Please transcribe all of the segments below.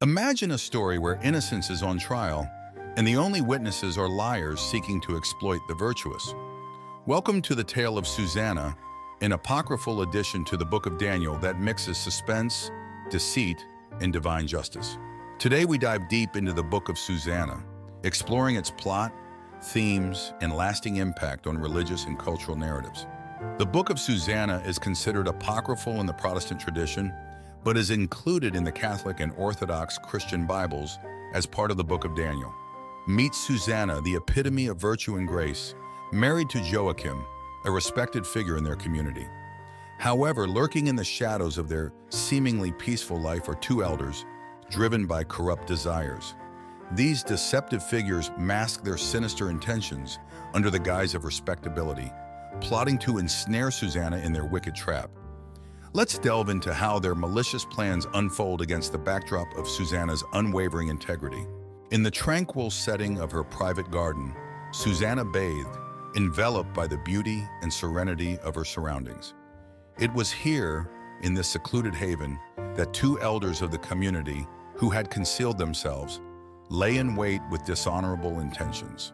Imagine a story where innocence is on trial and the only witnesses are liars seeking to exploit the virtuous. Welcome to the tale of Susanna, an apocryphal addition to the Book of Daniel that mixes suspense, deceit, and divine justice. Today we dive deep into the Book of Susanna, exploring its plot, themes, and lasting impact on religious and cultural narratives. The Book of Susanna is considered apocryphal in the Protestant tradition, but is included in the Catholic and Orthodox Christian Bibles as part of the Book of Daniel. Meet Susanna, the epitome of virtue and grace, married to Joachim, a respected figure in their community. However, lurking in the shadows of their seemingly peaceful life are two elders, driven by corrupt desires. These deceptive figures mask their sinister intentions under the guise of respectability, plotting to ensnare Susanna in their wicked trap. Let's delve into how their malicious plans unfold against the backdrop of Susanna's unwavering integrity. In the tranquil setting of her private garden, Susanna bathed, enveloped by the beauty and serenity of her surroundings. It was here, in this secluded haven, that two elders of the community who had concealed themselves lay in wait with dishonorable intentions.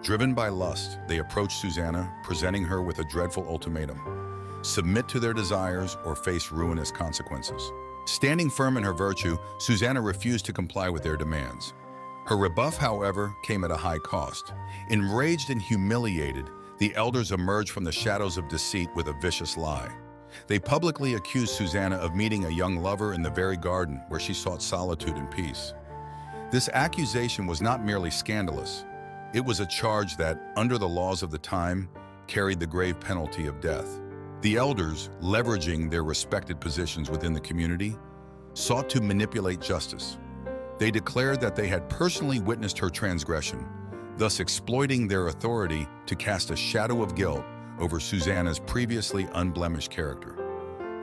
Driven by lust, they approached Susanna, presenting her with a dreadful ultimatum: submit to their desires or face ruinous consequences. Standing firm in her virtue, Susanna refused to comply with their demands. Her rebuff, however, came at a high cost. Enraged and humiliated, the elders emerged from the shadows of deceit with a vicious lie. They publicly accused Susanna of meeting a young lover in the very garden where she sought solitude and peace. This accusation was not merely scandalous. It was a charge that, under the laws of the time, carried the grave penalty of death. The elders, leveraging their respected positions within the community, sought to manipulate justice. They declared that they had personally witnessed her transgression, thus exploiting their authority to cast a shadow of guilt over Susanna's previously unblemished character.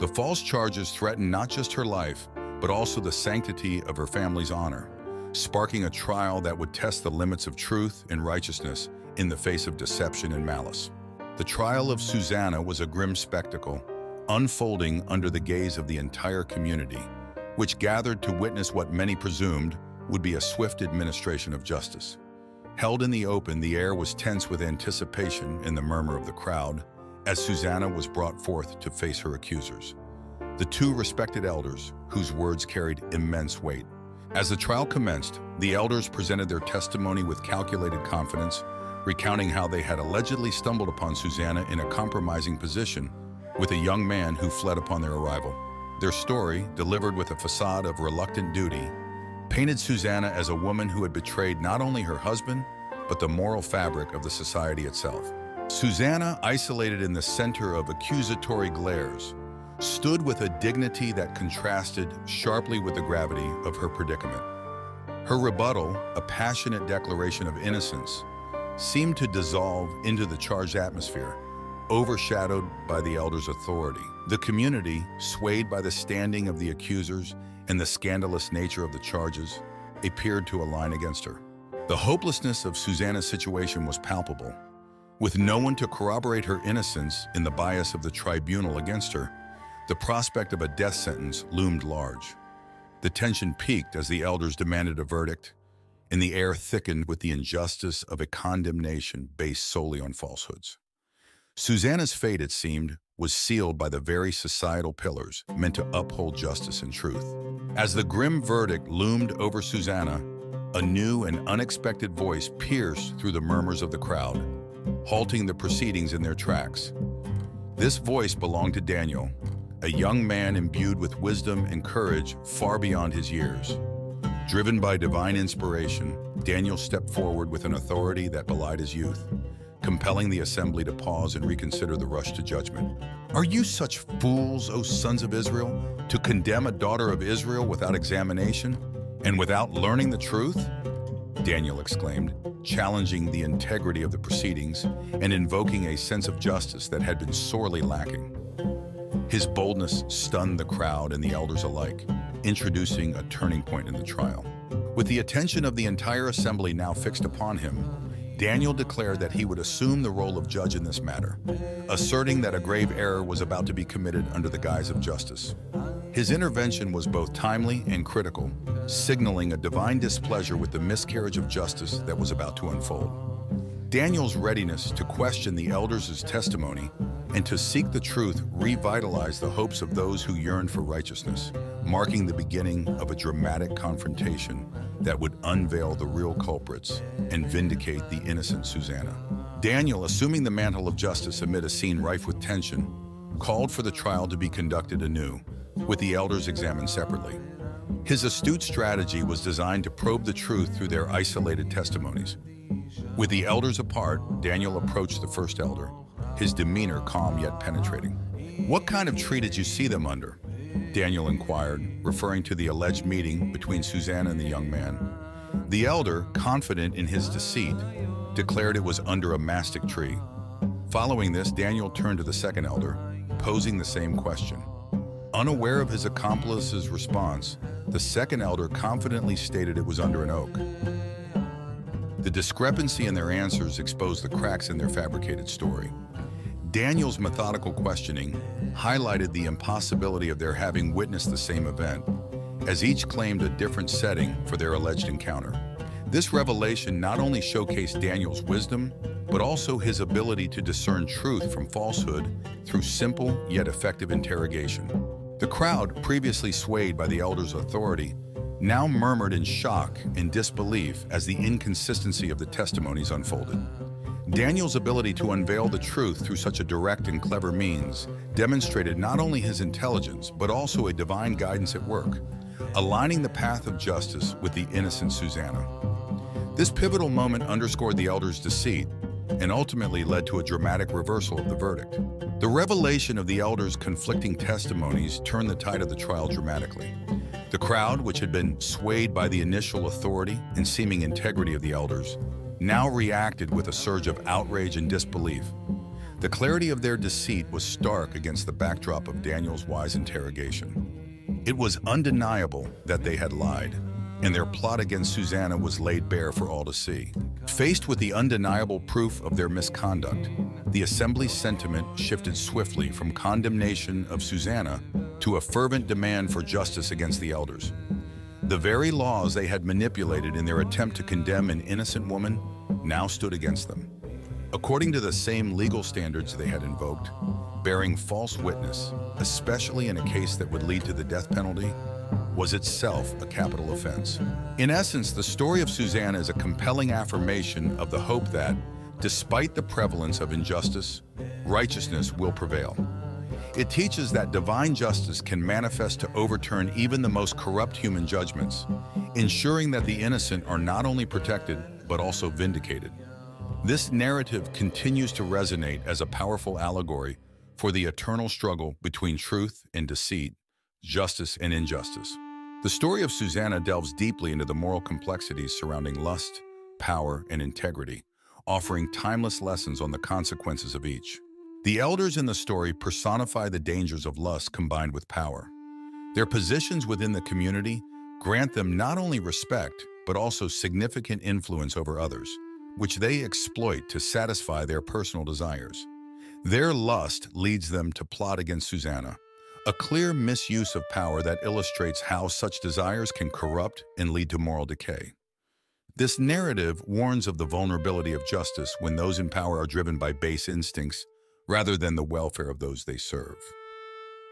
The false charges threatened not just her life, but also the sanctity of her family's honor, sparking a trial that would test the limits of truth and righteousness in the face of deception and malice. The trial of Susanna was a grim spectacle, unfolding under the gaze of the entire community, which gathered to witness what many presumed would be a swift administration of justice. Held in the open, the air was tense with anticipation and the murmur of the crowd as Susanna was brought forth to face her accusers, the two respected elders whose words carried immense weight. As the trial commenced, the elders presented their testimony with calculated confidence, recounting how they had allegedly stumbled upon Susanna in a compromising position with a young man who fled upon their arrival. Their story, delivered with a facade of reluctant duty, painted Susanna as a woman who had betrayed not only her husband, but the moral fabric of the society itself. Susanna, isolated in the center of accusatory glares, stood with a dignity that contrasted sharply with the gravity of her predicament. Her rebuttal, a passionate declaration of innocence, seemed to dissolve into the charged atmosphere, overshadowed by the elders' authority. The community, swayed by the standing of the accusers and the scandalous nature of the charges, appeared to align against her. The hopelessness of Susanna's situation was palpable. With no one to corroborate her innocence in the bias of the tribunal against her, the prospect of a death sentence loomed large. The tension peaked as the elders demanded a verdict, and the air thickened with the injustice of a condemnation based solely on falsehoods. Susanna's fate, it seemed, was sealed by the very societal pillars meant to uphold justice and truth. As the grim verdict loomed over Susanna, a new and unexpected voice pierced through the murmurs of the crowd, halting the proceedings in their tracks. This voice belonged to Daniel, a young man imbued with wisdom and courage far beyond his years. Driven by divine inspiration, Daniel stepped forward with an authority that belied his youth, compelling the assembly to pause and reconsider the rush to judgment. "Are you such fools, O sons of Israel, to condemn a daughter of Israel without examination and without learning the truth?" Daniel exclaimed, challenging the integrity of the proceedings and invoking a sense of justice that had been sorely lacking. His boldness stunned the crowd and the elders alike, introducing a turning point in the trial. With the attention of the entire assembly now fixed upon him, Daniel declared that he would assume the role of judge in this matter, asserting that a grave error was about to be committed under the guise of justice. His intervention was both timely and critical, signaling a divine displeasure with the miscarriage of justice that was about to unfold. Daniel's readiness to question the elders' testimony and to seek the truth revitalized the hopes of those who yearned for righteousness, marking the beginning of a dramatic confrontation that would unveil the real culprits and vindicate the innocent Susanna. Daniel, assuming the mantle of justice amid a scene rife with tension, called for the trial to be conducted anew, with the elders examined separately. His astute strategy was designed to probe the truth through their isolated testimonies. With the elders apart, Daniel approached the first elder, his demeanor calm yet penetrating. "What kind of tree did you see them under?" Daniel inquired, referring to the alleged meeting between Susanna and the young man. The elder, confident in his deceit, declared it was under a mastic tree. Following this, Daniel turned to the second elder, posing the same question. Unaware of his accomplice's response, the second elder confidently stated it was under an oak. The discrepancy in their answers exposed the cracks in their fabricated story. Daniel's methodical questioning highlighted the impossibility of their having witnessed the same event, as each claimed a different setting for their alleged encounter. This revelation not only showcased Daniel's wisdom, but also his ability to discern truth from falsehood through simple yet effective interrogation. The crowd, previously swayed by the elders' authority, now murmured in shock and disbelief as the inconsistency of the testimonies unfolded. Daniel's ability to unveil the truth through such a direct and clever means demonstrated not only his intelligence, but also a divine guidance at work, aligning the path of justice with the innocent Susanna. This pivotal moment underscored the elders' deceit and ultimately led to a dramatic reversal of the verdict. The revelation of the elders' conflicting testimonies turned the tide of the trial dramatically. The crowd, which had been swayed by the initial authority and seeming integrity of the elders, now reacted with a surge of outrage and disbelief. The clarity of their deceit was stark against the backdrop of Daniel's wise interrogation. It was undeniable that they had lied, and their plot against Susanna was laid bare for all to see. Faced with the undeniable proof of their misconduct, the assembly's sentiment shifted swiftly from condemnation of Susanna to a fervent demand for justice against the elders. The very laws they had manipulated in their attempt to condemn an innocent woman now stood against them. According to the same legal standards they had invoked, bearing false witness, especially in a case that would lead to the death penalty, was itself a capital offense. In essence, the story of Susanna is a compelling affirmation of the hope that, despite the prevalence of injustice, righteousness will prevail. It teaches that divine justice can manifest to overturn even the most corrupt human judgments, ensuring that the innocent are not only protected, but also vindicated. This narrative continues to resonate as a powerful allegory for the eternal struggle between truth and deceit, justice and injustice. The story of Susanna delves deeply into the moral complexities surrounding lust, power, and integrity, offering timeless lessons on the consequences of each. The elders in the story personify the dangers of lust combined with power. Their positions within the community grant them not only respect, but also significant influence over others, which they exploit to satisfy their personal desires. Their lust leads them to plot against Susanna, a clear misuse of power that illustrates how such desires can corrupt and lead to moral decay. This narrative warns of the vulnerability of justice when those in power are driven by base instincts rather than the welfare of those they serve.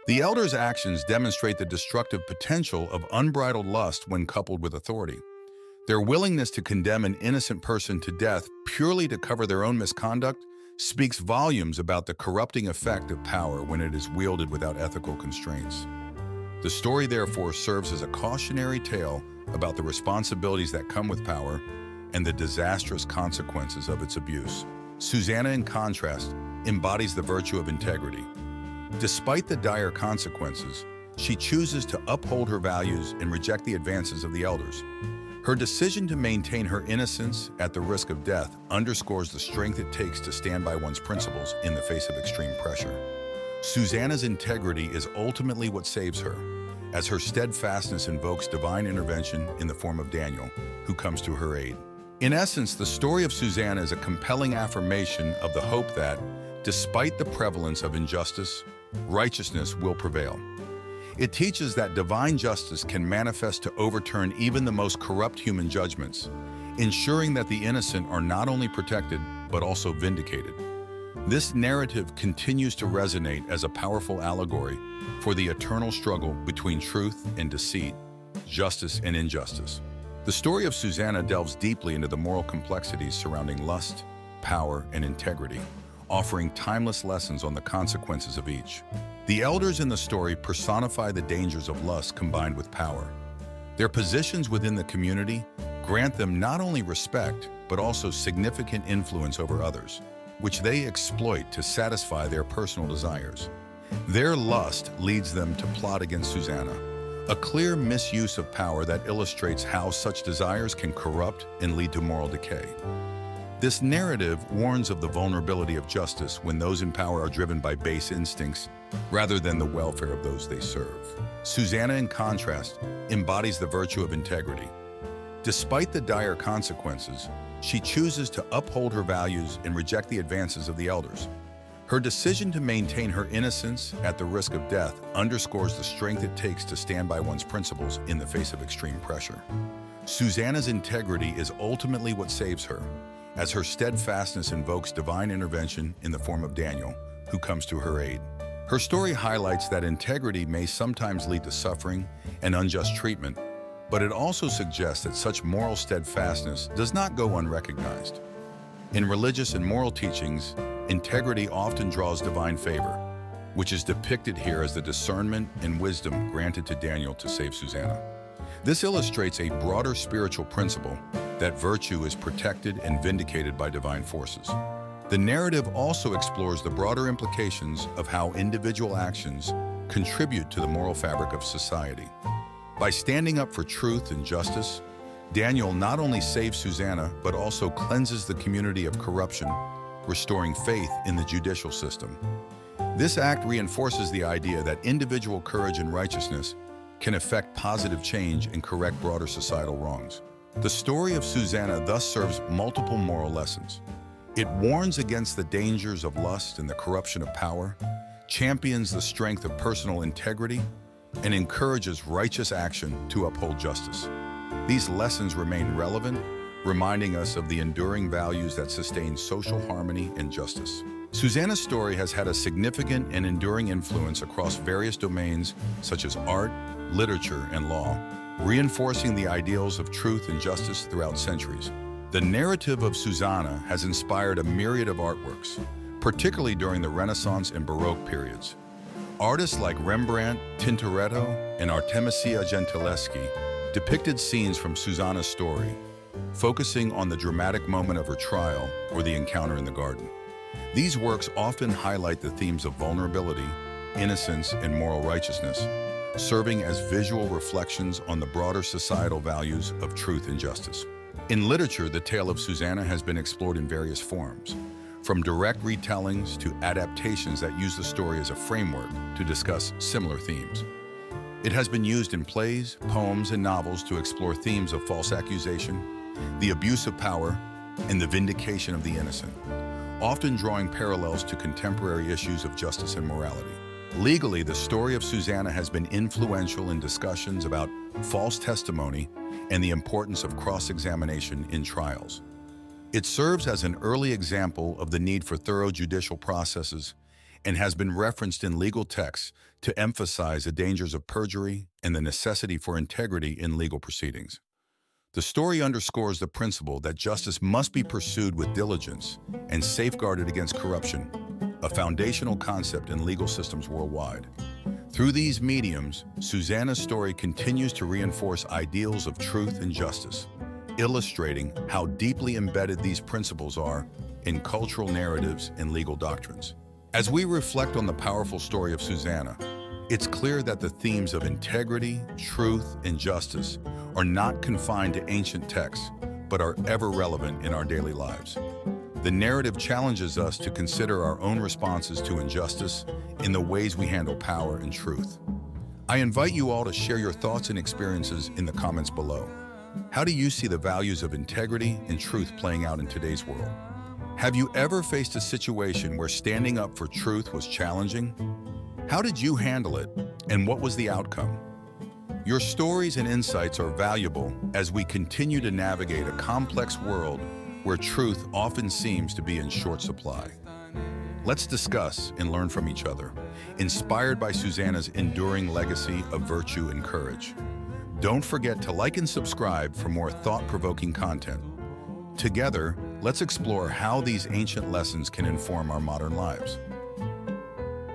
The elders' actions demonstrate the destructive potential of unbridled lust when coupled with authority. Their willingness to condemn an innocent person to death purely to cover their own misconduct speaks volumes about the corrupting effect of power when it is wielded without ethical constraints. The story, therefore, serves as a cautionary tale about the responsibilities that come with power and the disastrous consequences of its abuse. Susanna, in contrast, embodies the virtue of integrity. Despite the dire consequences, she chooses to uphold her values and reject the advances of the elders. Her decision to maintain her innocence at the risk of death underscores the strength it takes to stand by one's principles in the face of extreme pressure. Susanna's integrity is ultimately what saves her, as her steadfastness invokes divine intervention in the form of Daniel, who comes to her aid. In essence, the story of Susanna is a compelling affirmation of the hope that, despite the prevalence of injustice, righteousness will prevail. It teaches that divine justice can manifest to overturn even the most corrupt human judgments, ensuring that the innocent are not only protected, but also vindicated. This narrative continues to resonate as a powerful allegory for the eternal struggle between truth and deceit, justice and injustice. The story of Susanna delves deeply into the moral complexities surrounding lust, power, and integrity, offering timeless lessons on the consequences of each. The elders in the story personify the dangers of lust combined with power. Their positions within the community grant them not only respect, but also significant influence over others, which they exploit to satisfy their personal desires. Their lust leads them to plot against Susanna, a clear misuse of power that illustrates how such desires can corrupt and lead to moral decay. This narrative warns of the vulnerability of justice when those in power are driven by base instincts rather than the welfare of those they serve. Susanna, in contrast, embodies the virtue of integrity. Despite the dire consequences, she chooses to uphold her values and reject the advances of the elders. Her decision to maintain her innocence at the risk of death underscores the strength it takes to stand by one's principles in the face of extreme pressure. Susanna's integrity is ultimately what saves her, as her steadfastness invokes divine intervention in the form of Daniel, who comes to her aid. Her story highlights that integrity may sometimes lead to suffering and unjust treatment, but it also suggests that such moral steadfastness does not go unrecognized. In religious and moral teachings, integrity often draws divine favor, which is depicted here as the discernment and wisdom granted to Daniel to save Susanna. This illustrates a broader spiritual principle that virtue is protected and vindicated by divine forces. The narrative also explores the broader implications of how individual actions contribute to the moral fabric of society. By standing up for truth and justice, Daniel not only saves Susanna, but also cleanses the community of corruption, restoring faith in the judicial system. This act reinforces the idea that individual courage and righteousness can effect positive change and correct broader societal wrongs. The story of Susanna thus serves multiple moral lessons. It warns against the dangers of lust and the corruption of power, champions the strength of personal integrity, and encourages righteous action to uphold justice. These lessons remain relevant, reminding us of the enduring values that sustain social harmony and justice. Susanna's story has had a significant and enduring influence across various domains such as art, literature, and law, reinforcing the ideals of truth and justice throughout centuries. The narrative of Susanna has inspired a myriad of artworks, particularly during the Renaissance and Baroque periods. Artists like Rembrandt, Tintoretto, and Artemisia Gentileschi depicted scenes from Susanna's story, focusing on the dramatic moment of her trial or the encounter in the garden. These works often highlight the themes of vulnerability, innocence, and moral righteousness, serving as visual reflections on the broader societal values of truth and justice. In literature, the tale of Susanna has been explored in various forms, from direct retellings to adaptations that use the story as a framework to discuss similar themes. It has been used in plays, poems, and novels to explore themes of false accusation, the abuse of power, and the vindication of the innocent, often drawing parallels to contemporary issues of justice and morality. Legally, the story of Susanna has been influential in discussions about false testimony and the importance of cross-examination in trials. It serves as an early example of the need for thorough judicial processes and has been referenced in legal texts to emphasize the dangers of perjury and the necessity for integrity in legal proceedings. The story underscores the principle that justice must be pursued with diligence and safeguarded against corruption, a foundational concept in legal systems worldwide. Through these mediums, Susanna's story continues to reinforce ideals of truth and justice, illustrating how deeply embedded these principles are in cultural narratives and legal doctrines. As we reflect on the powerful story of Susanna, it's clear that the themes of integrity, truth, and justice are not confined to ancient texts, but are ever relevant in our daily lives. The narrative challenges us to consider our own responses to injustice in the ways we handle power and truth. I invite you all to share your thoughts and experiences in the comments below. How do you see the values of integrity and truth playing out in today's world? Have you ever faced a situation where standing up for truth was challenging? How did you handle it, And what was the outcome? Your stories and insights are valuable as we continue to navigate a complex world where truth often seems to be in short supply. Let's discuss and learn from each other, inspired by Susanna's enduring legacy of virtue and courage. Don't forget to like and subscribe for more thought-provoking content. Together, let's explore how these ancient lessons can inform our modern lives.